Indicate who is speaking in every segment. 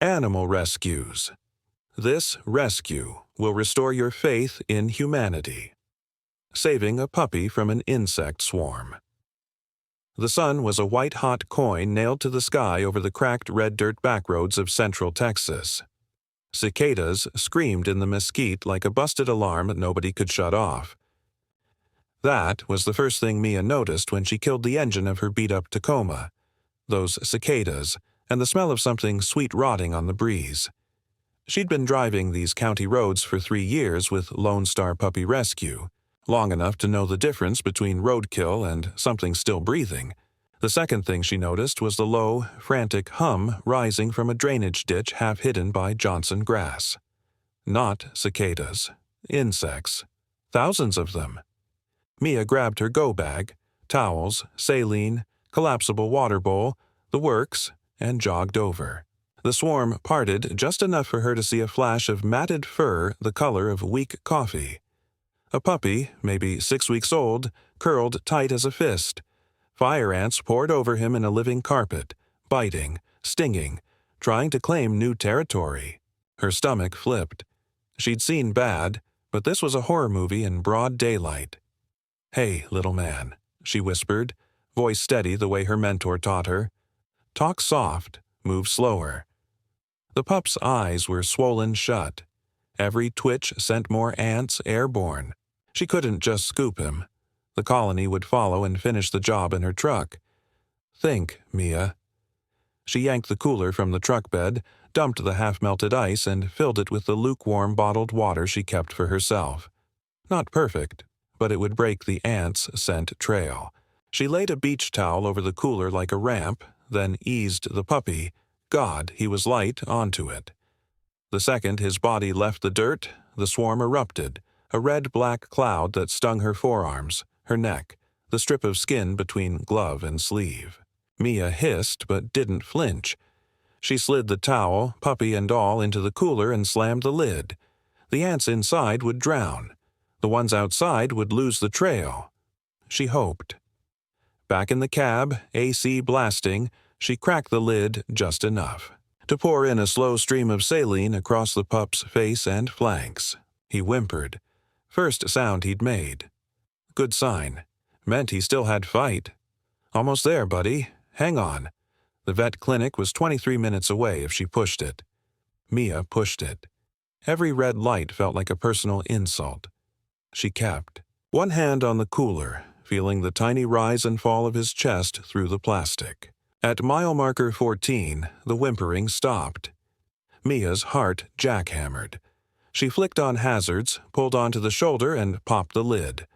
Speaker 1: Animal rescues. This rescue will restore your faith in humanity. Saving a puppy from an insect swarm. The sun was a white-hot coin nailed to the sky over the cracked red dirt backroads of central Texas. Cicadas screamed in the mesquite like a busted alarm nobody could shut off. That was the first thing Mia noticed when she killed the engine of her beat-up Tacoma. Those cicadas, and the smell of something sweet rotting on the breeze. She'd been driving these county roads for 3 years with Lone Star Puppy Rescue, long enough to know the difference between roadkill and something still breathing. The second thing she noticed was the low, frantic hum rising from a drainage ditch half hidden by Johnson grass. Not cicadas. Insects. Thousands of them. Mia grabbed her go-bag, towels, saline, collapsible water bowl, the works, and jogged over. The swarm parted just enough for her to see a flash of matted fur the color of weak coffee. A puppy, maybe 6 weeks old, curled tight as a fist. Fire ants poured over him in a living carpet, biting, stinging, trying to claim new territory. Her stomach flipped. She'd seen bad, but this was a horror movie in broad daylight. "Hey, little man," she whispered, voice steady the way her mentor taught her. "Talk soft, move slower." The pup's eyes were swollen shut. Every twitch sent more ants airborne. She couldn't just scoop him. The colony would follow and finish the job in her truck. "Think, Mia." She yanked the cooler from the truck bed, dumped the half-melted ice, and filled it with the lukewarm bottled water she kept for herself. Not perfect, but it would break the ants' scent trail. She laid a beach towel over the cooler like a ramp, then eased the puppy, God, he was light, onto it. The second his body left the dirt, the swarm erupted, a red-black cloud that stung her forearms, her neck, the strip of skin between glove and sleeve. Mia hissed but didn't flinch. She slid the towel, puppy and all, into the cooler and slammed the lid. The ants inside would drown. The ones outside would lose the trail. She hoped. Back in the cab, AC blasting, she cracked the lid just enough to pour in a slow stream of saline across the pup's face and flanks. He whimpered. First sound he'd made. Good sign. Meant he still had fight. "Almost there, buddy. Hang on." The vet clinic was 23 minutes away if she pushed it. Mia pushed it. Every red light felt like a personal insult. She kept. One hand on the cooler, feeling the tiny rise and fall of his chest through the plastic. At mile marker 14, the whimpering stopped. Mia's heart jackhammered. She flicked on hazards, pulled onto the shoulder, and popped the lid.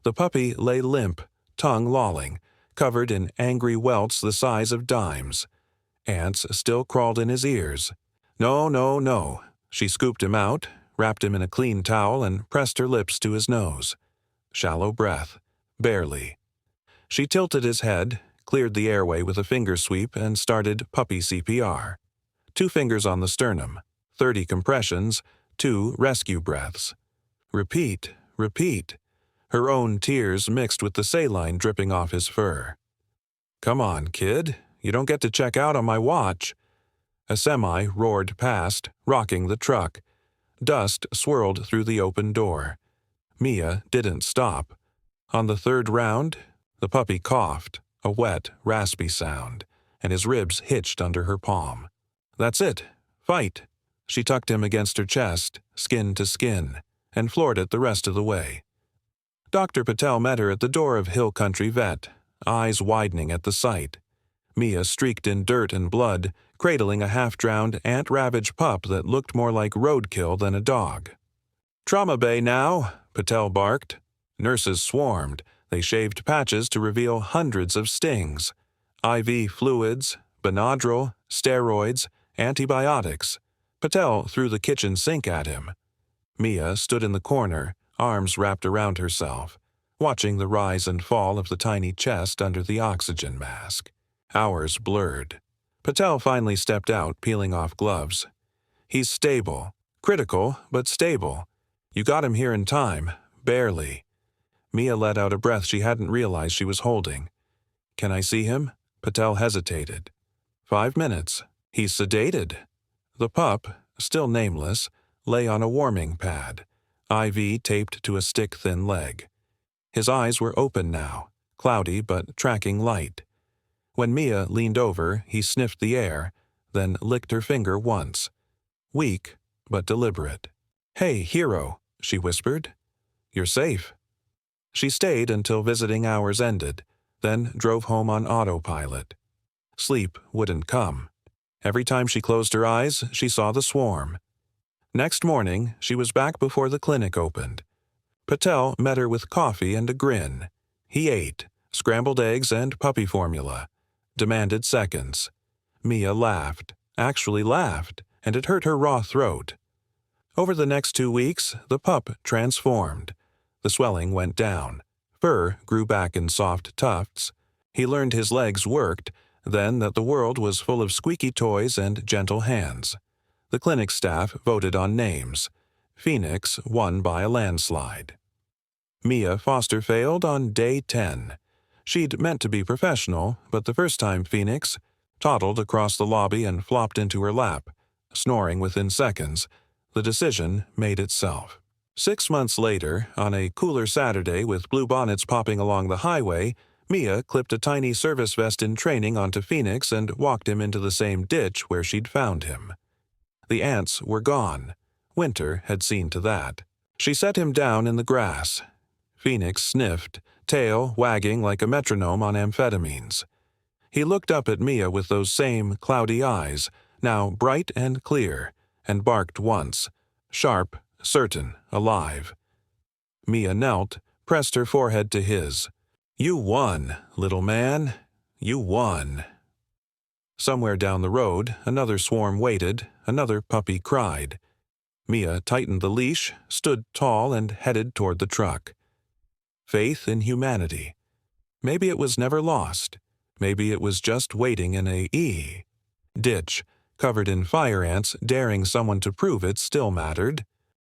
Speaker 1: The puppy lay limp, tongue lolling, covered in angry welts the size of dimes. Ants still crawled in his ears. No, no, no. She scooped him out, wrapped him in a clean towel, and pressed her lips to his nose. Shallow breath. Barely. She tilted his head, cleared the airway with a finger sweep, and started puppy CPR. 2 fingers on the sternum, 30 compressions, 2 rescue breaths. Repeat, repeat. Her own tears mixed with the saline dripping off his fur. "Come on, kid. You don't get to check out on my watch." A semi roared past, rocking the truck. Dust swirled through the open door. Mia didn't stop. On the 3rd round, the puppy coughed, a wet, raspy sound, and his ribs hitched under her palm. "That's it. Fight." She tucked him against her chest, skin to skin, and floored it the rest of the way. Dr. Patel met her at the door of Hill Country Vet, eyes widening at the sight. Mia streaked in dirt and blood, cradling a half-drowned, ant-ravaged pup that looked more like roadkill than a dog. "Trauma bay now," Patel barked. Nurses swarmed. They shaved patches to reveal hundreds of stings. IV fluids, Benadryl, steroids, antibiotics. Patel threw the kitchen sink at him. Mia stood in the corner, arms wrapped around herself, watching the rise and fall of the tiny chest under the oxygen mask. Hours blurred. Patel finally stepped out, peeling off gloves. "He's stable. Critical, but stable. You got him here in time. Barely." Mia let out a breath she hadn't realized she was holding. "Can I see him?" Patel hesitated. 5 minutes. "He's sedated." The pup, still nameless, lay on a warming pad, IV taped to a stick-thin leg. His eyes were open now, cloudy but tracking light. When Mia leaned over, he sniffed the air, then licked her finger once. Weak, but deliberate. "Hey, hero," she whispered. "You're safe." She stayed until visiting hours ended, then drove home on autopilot. Sleep wouldn't come. Every time she closed her eyes, she saw the swarm. Next morning, she was back before the clinic opened. Patel met her with coffee and a grin. He ate, scrambled eggs and puppy formula, demanded seconds. Mia laughed, actually laughed, and it hurt her raw throat. Over the next 2 weeks, the pup transformed. The swelling went down. Fur grew back in soft tufts. He learned his legs worked, then that the world was full of squeaky toys and gentle hands. The clinic staff voted on names. Phoenix won by a landslide. Mia foster failed on day 10. She'd meant to be professional, but the first time Phoenix toddled across the lobby and flopped into her lap, snoring within seconds, the decision made itself. 6 months later, on a cooler Saturday with bluebonnets popping along the highway, Mia clipped a tiny service vest in training onto Phoenix and walked him into the same ditch where she'd found him. The ants were gone. Winter had seen to that. She set him down in the grass. Phoenix sniffed, tail wagging like a metronome on amphetamines. He looked up at Mia with those same cloudy eyes, now bright and clear, and barked once, sharp, certain, alive. Mia knelt, pressed her forehead to his. "You won, little man. You won." Somewhere down the road, another swarm waited, another puppy cried. Mia tightened the leash, stood tall, and headed toward the truck. Faith in humanity. Maybe it was never lost. Maybe it was just waiting in a ditch, covered in fire ants, daring someone to prove it still mattered.